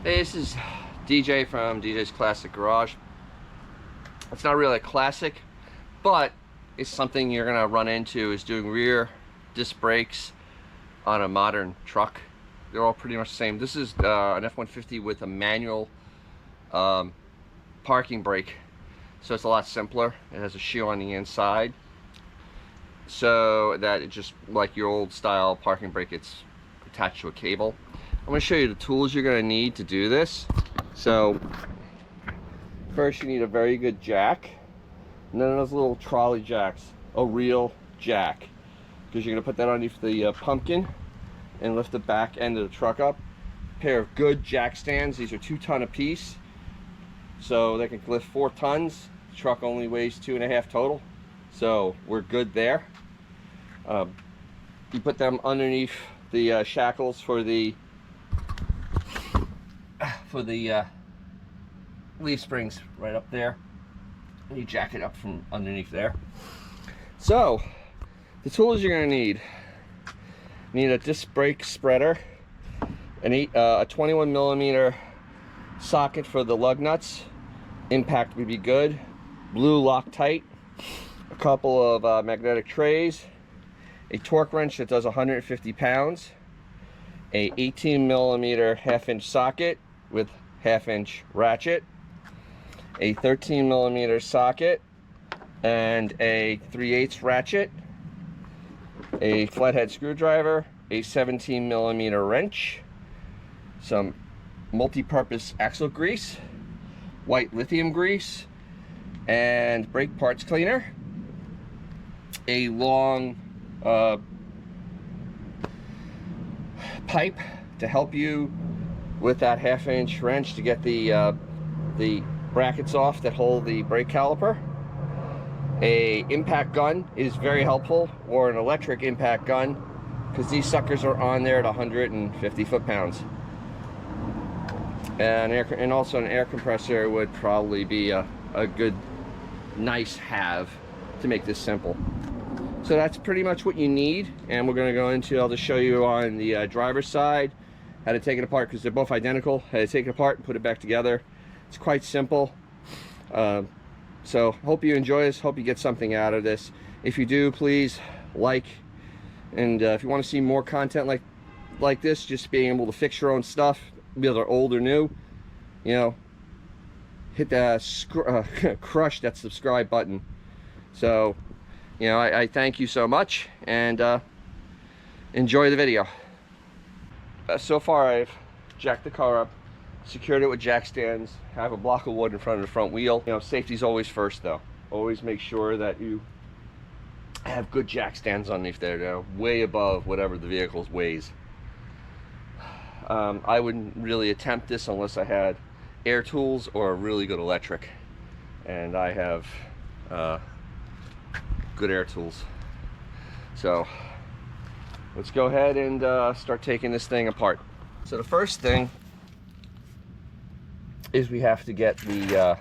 Hey, this is DJ from DJ's Classic Garage. It's not really a classic, but it's something you're gonna run into, is doing rear disc brakes on a modern truck. They're all pretty much the same. This is an F-150 with a manual parking brake, so it's a lot simpler. It has a shoe on the inside, so that it just like your old style parking brake, it's attached to a cable. I'm going to show you the tools you're going to need to do this. So first you need a very good jack, and then those little trolley jacks, a real jack, because you're going to put that underneath the pumpkin and lift the back end of the truck up. A pair of good jack stands. These are 2 ton a piece, so they can lift 4 tons. The truck only weighs 2.5 total, so we're good there. You put them underneath the shackles for the leaf springs right up there, and you jack it up from underneath there. So the tools you're going to need: you need a disc brake spreader, a 21 millimeter socket for the lug nuts, impact would be good, blue Loctite, a couple of magnetic trays, a torque wrench that does 150 pounds, a 18 millimeter 1/2 inch socket with 1/2 inch ratchet, a 13 millimeter socket and a 3/8 ratchet, a flathead screwdriver, a 17 millimeter wrench, some multi-purpose axle grease, white lithium grease, and brake parts cleaner, a long pipe to help you with that 1/2 inch wrench to get the brackets off that hold the brake caliper. A impact gun is very helpful, or an electric impact gun, because these suckers are on there at 150 foot-pounds. And also an air compressor would probably be a good, nice have to make this simple. So that's pretty much what you need, and we're going to go into, I'll just show you on the driver's side how to take it apart, because they're both identical, how to take it apart and put it back together. It's quite simple. So hope you enjoy this, hope you get something out of this. If you do, please like, and if you want to see more content like this, just being able to fix your own stuff, whether old or new, you know, hit that crush that subscribe button. So, you know, I thank you so much, and enjoy the video. So far I've jacked the car up, secured it with jack stands, have a block of wood in front of the front wheel. You know, safety's always first though. Always make sure that you have good jack stands underneath there, you know, way above whatever the vehicle weighs. I wouldn't really attempt this unless I had air tools or a really good electric, and I have good air tools. So let's go ahead and start taking this thing apart. So the first thing is we have to get the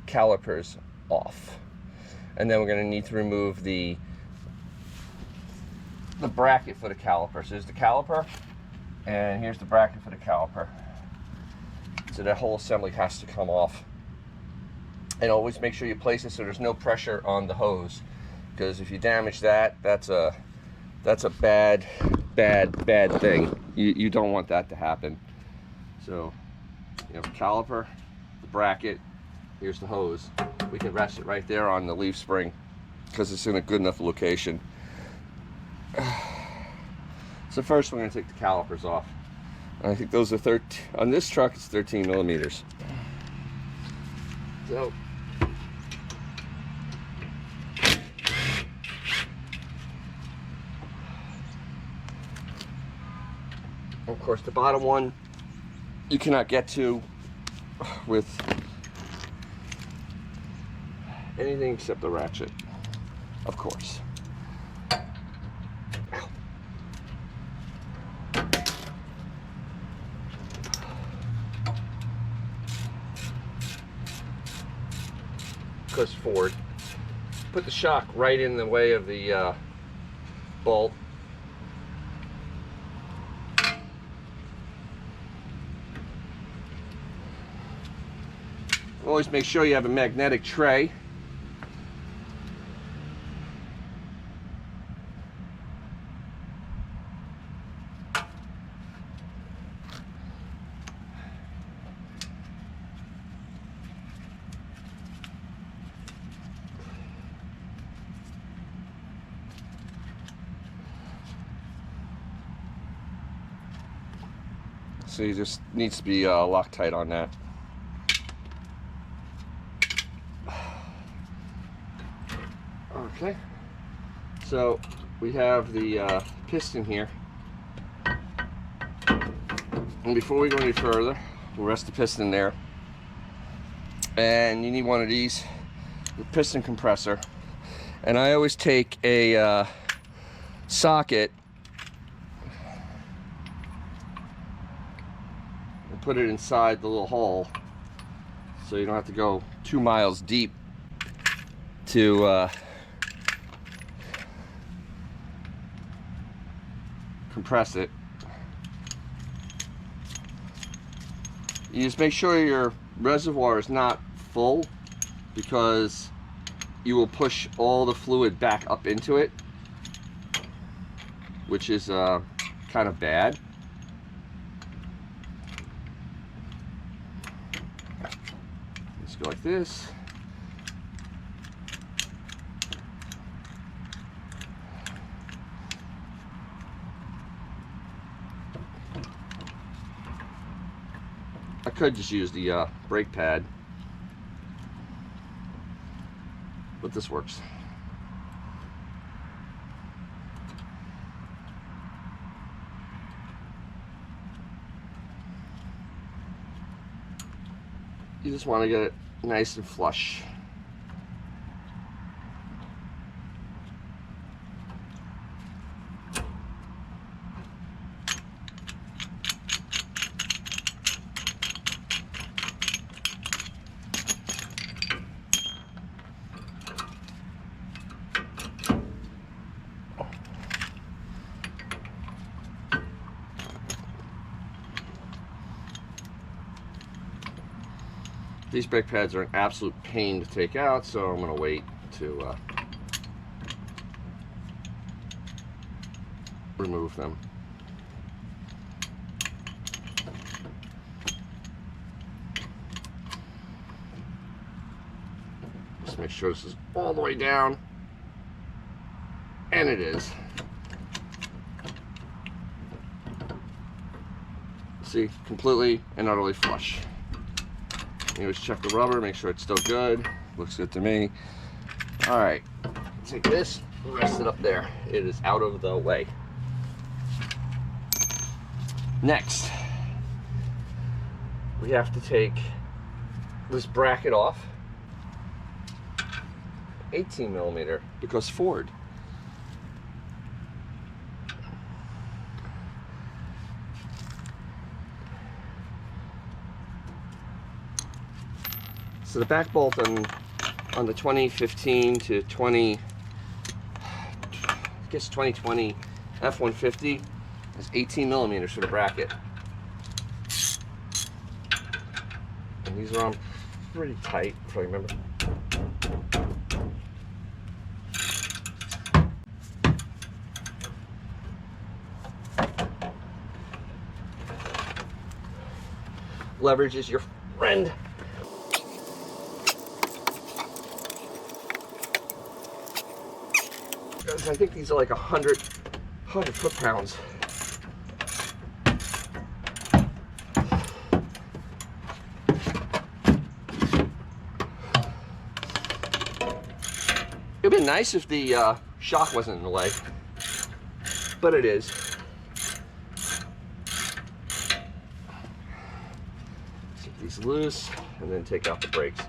calipers off, and then we're going to need to remove the bracket for the caliper. So there's the caliper, and here's the bracket for the caliper. So that whole assembly has to come off. And always make sure you place it so there's no pressure on the hose, because if you damage that, that's a bad thing. You don't want that to happen. So you have the caliper, the bracket, here's the hose. We can rest it right there on the leaf spring because it's in a good enough location. So first we're going to take the calipers off. I think those are on this truck it's 13 millimeters. So of course the bottom one you cannot get to with anything except the ratchet, of course. Goes forward. Put the shock right in the way of the bolt. always make sure you have a magnetic tray. So you just needs to be Loctite on that. Okay, so we have the piston here, and before we go any further, we'll rest the piston there, and you need one of these, the piston compressor, and I always take a socket and put it inside the little hole, so you don't have to go 2 miles deep to compress it. You just make sure your reservoir is not full, because you will push all the fluid back up into it, which is kind of bad. Just go like this. I could just use the brake pad, but this works. You just want to get it nice and flush. These brake pads are an absolute pain to take out, so I'm going to wait to remove them. Just make sure this is all the way down, and it is. See, completely and utterly flush. You always check the rubber, make sure it's still good. Looks good to me. All right, take this, rest it up there. It is out of the way. Next, we have to take this bracket off. 18 millimeter, because Ford. So the back bolt on the 2015 to 2020 F150 is 18 millimeters for the bracket. And these are on pretty tight, if I remember. Leverage is your friend. I think these are like 100 foot-pounds. It'd be nice if the shock wasn't in the way, but it is. Take these loose and then take out the brakes.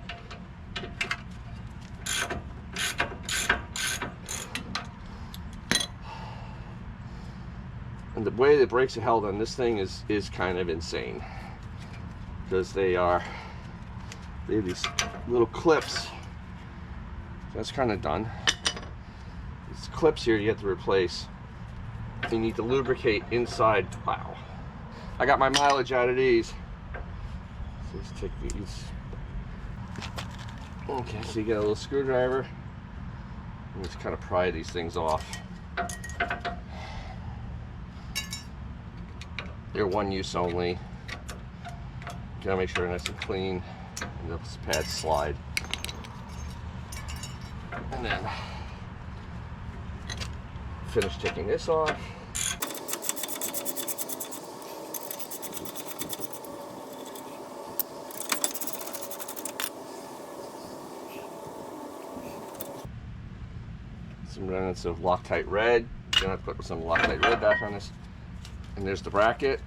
And the way the brakes are held on this thing is kind of insane, because they have these little clips. So that's kind of done. These clips here you have to replace. You need to lubricate inside. Wow. I got my mileage out of these. So let's take these. Okay, so you get a little screwdriver. And just kind of pry these things off. They're one use only. You gotta make sure they're nice and clean. And those pads slide. And then finish taking this off. Some remnants of Loctite red. Gonna have to put some Loctite red back on this. And there's the bracket.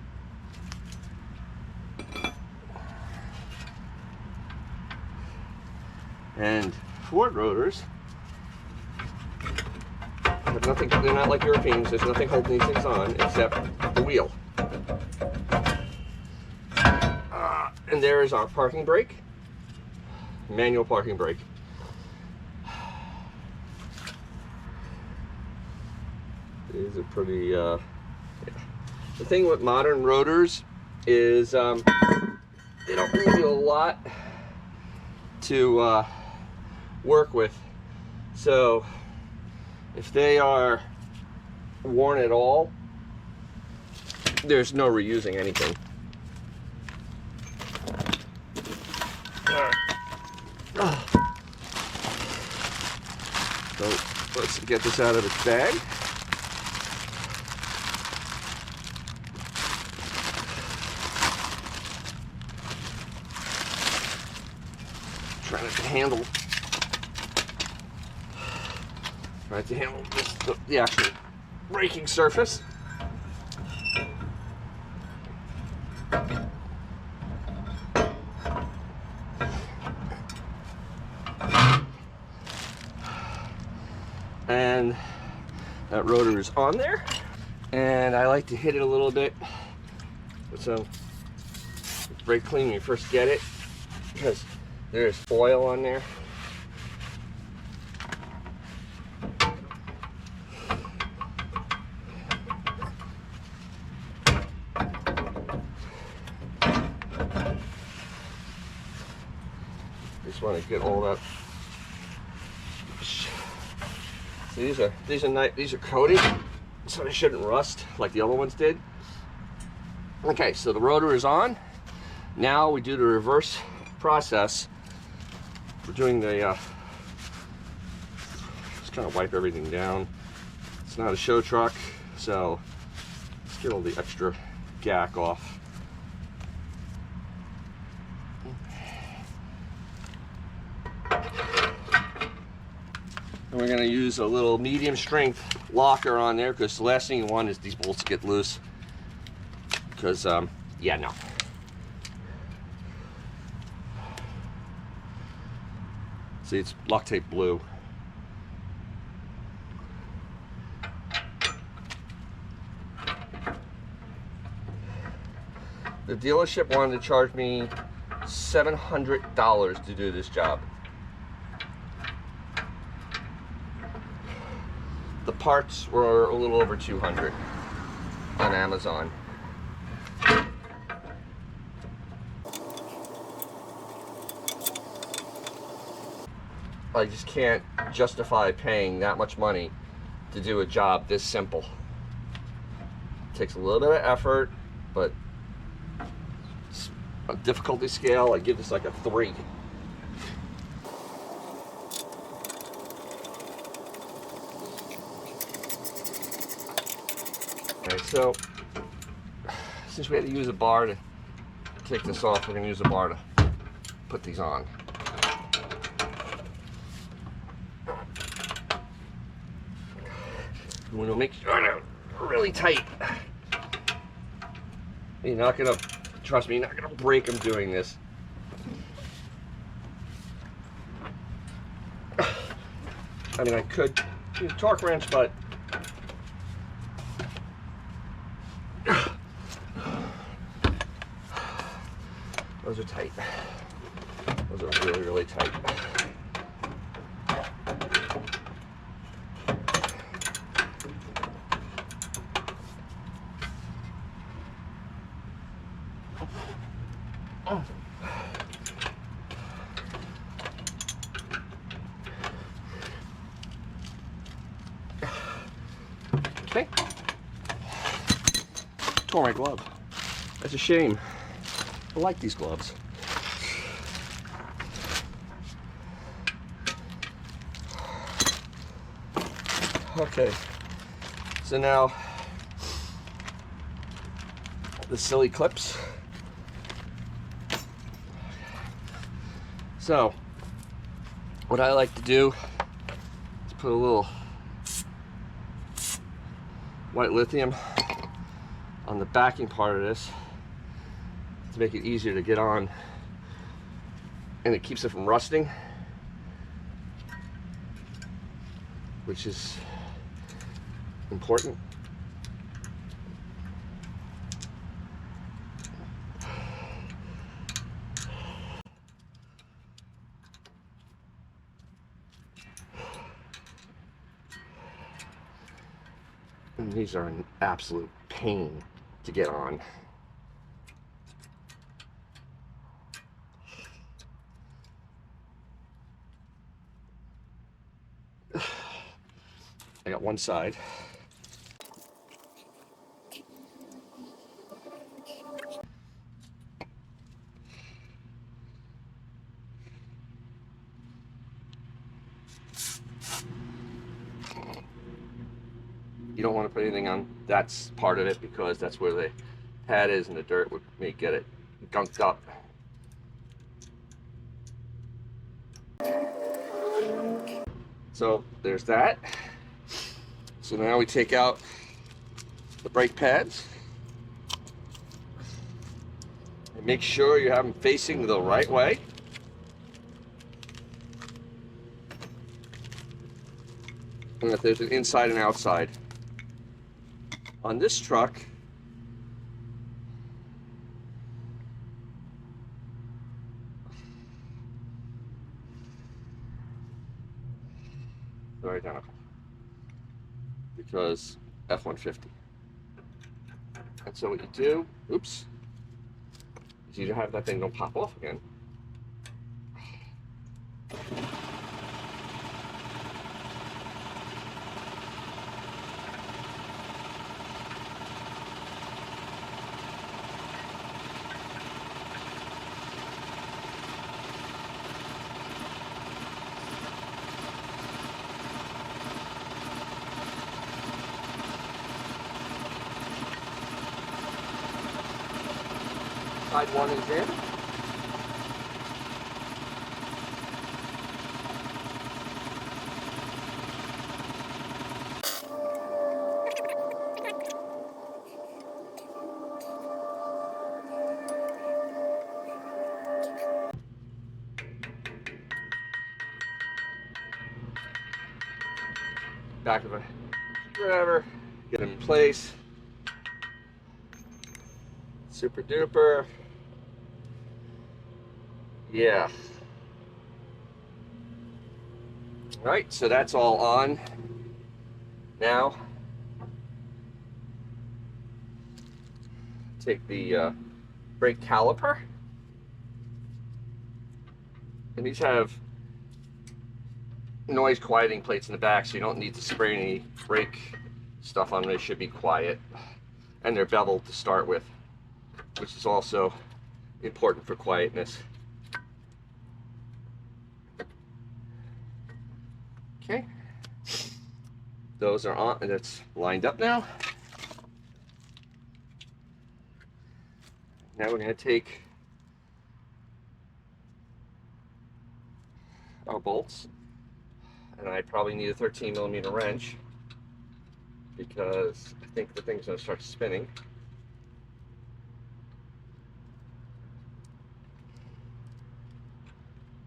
And Ford rotors have nothing, they're not like Europeans, there's nothing holding these things on except the wheel. And there is our parking brake, manual parking brake. These are pretty, yeah. The thing with modern rotors is they don't leave you a lot to work with. So if they are worn at all, there's no reusing anything. So let's get this out of its bag. Trying to handle this, the actual braking surface. And that rotor is on there. And I like to hit it a little bit with some brake clean when you first get it, because there's oil on there. Just want to get all that. So these are coated, so they shouldn't rust like the other ones did. Okay, so the rotor is on. Now we do the reverse process. We're doing the just kind of wipe everything down. It's not a show truck, so let's get all the extra gack off. And we're going to use a little medium strength locker on there, because the last thing you want is these bolts get loose. Because yeah, no. See, it's Loctite blue. The dealership wanted to charge me $700 to do this job. The parts were a little over $200 on Amazon. I just can't justify paying that much money to do a job this simple. It takes a little bit of effort, but on a difficulty scale, I give this like a 3. Okay, so since we had to use a bar to take this off, we're going to use a bar to put these on. You want to make sure they're really tight. You're not going to, trust me, you're not going to break them doing this. I mean, I could use a torque wrench, but those are tight. Those are really, really tight. Tore my glove. That's a shame. I like these gloves. Okay, so now the silly clips. So what I like to do is put a little white lithium on the backing part of this to make it easier to get on, and it keeps it from rusting, which is important. And these are an absolute pain to get on. I got one side. You don't want to put anything on that's part of it, because that's where the pad is and the dirt may get it gunked up. So there's that. So now we take out the brake pads and make sure you have them facing the right way. And that there's an inside and outside. On this truck, they're identical, because F-150. And so what you do, oops, is you have that thing don't pop off again. Side one is in. Back of a screwdriver, get them in place. Super duper. Yeah. All right, so that's all on. Now, take the brake caliper. And these have noise quieting plates in the back, so you don't need to spray any brake stuff on them. They should be quiet. And they're beveled to start with, which is also important for quietness. Okay, those are on, and it's lined up now. Now we're going to take our bolts, and I probably need a 13mm wrench, because I think the thing's going to start spinning.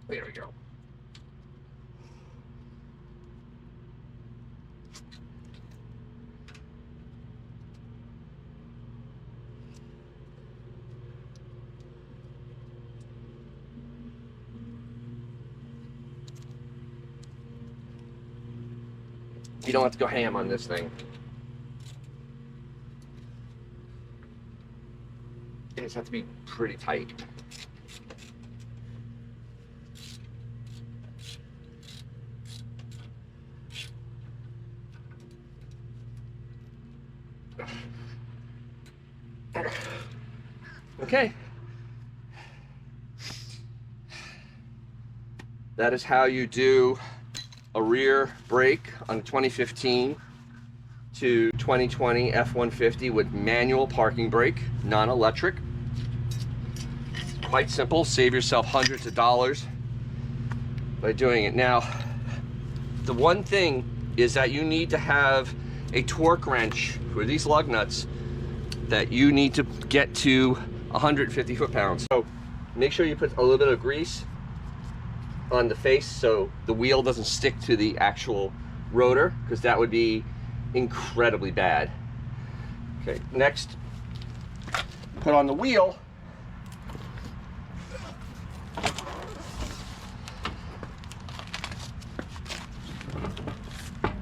There we go. You don't have to go ham on this thing. You just have to be pretty tight. Okay. That is how you do a rear brake on a 2015 to 2020 F-150 with manual parking brake, non-electric. Quite simple, save yourself hundreds of dollars by doing it. Now, the one thing is that you need to have a torque wrench for these lug nuts that you need to get to 150 foot-pounds. So make sure you put a little bit of grease on the face so the wheel doesn't stick to the actual rotor, because that would be incredibly bad. Okay, next, put on the wheel.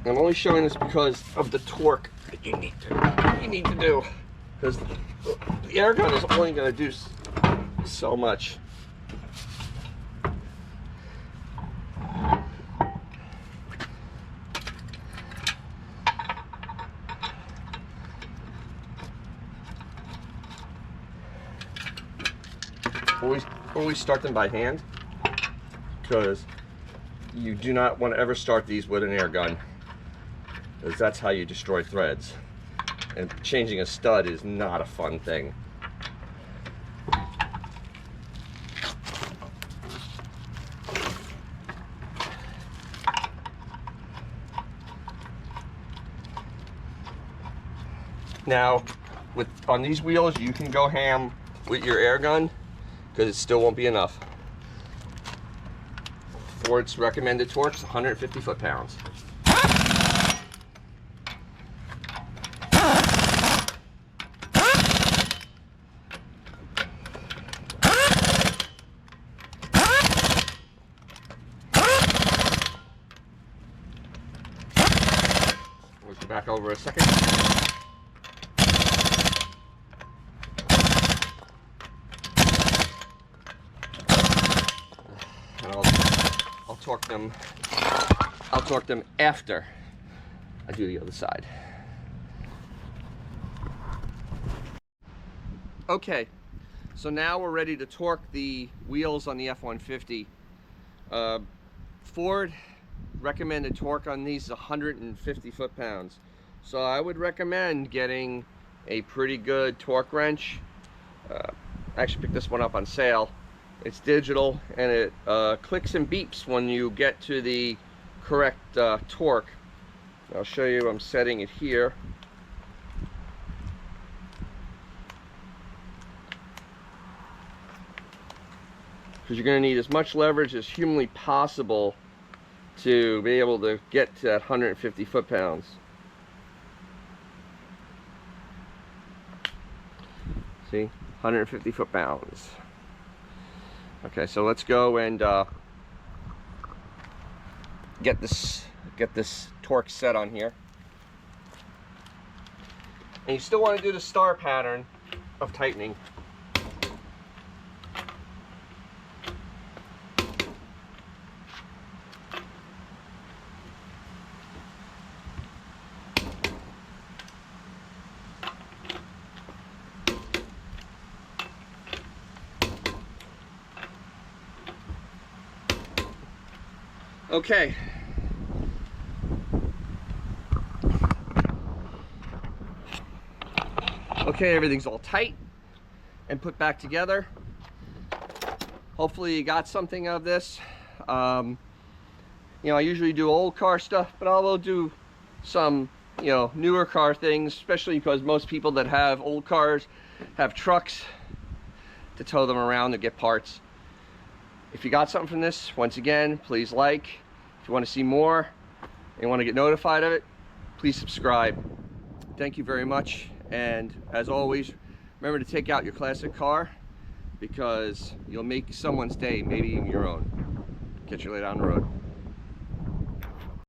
I'm only showing this because of the torque that you need to do, because the air gun is only going to do so much. Always start them by hand, because you do not want to ever start these with an air gun, because that's how you destroy threads, and changing a stud is not a fun thing. Now, on these wheels, you can go ham with your air gun, because it still won't be enough. Ford's recommended torque is 150 foot-pounds. We'll go back over a second. I'll torque them after I do the other side. Okay, so now we're ready to torque the wheels on the F-150. Ford recommended torque on these is 150 foot-pounds. So I would recommend getting a pretty good torque wrench. I actually picked this one up on sale. It's digital, and it clicks and beeps when you get to the correct torque. I'll show you. I'm setting it here. Because you're going to need as much leverage as humanly possible to be able to get to that 150 foot-pounds. See, 150 foot-pounds. Okay, so let's go and get this torque set on here. And you still want to do the star pattern of tightening. Okay. Okay, everything's all tight and put back together. Hopefully you got something of this. You know, I usually do old car stuff, but I will do some, you know, newer car things, especially because most people that have old cars have trucks to tow them around to get parts. If you got something from this, once again, please like. If you want to see more and you want to get notified of it, please subscribe. Thank you very much. And as always, remember to take out your classic car, because you'll make someone's day, maybe even your own. Catch you later on the road.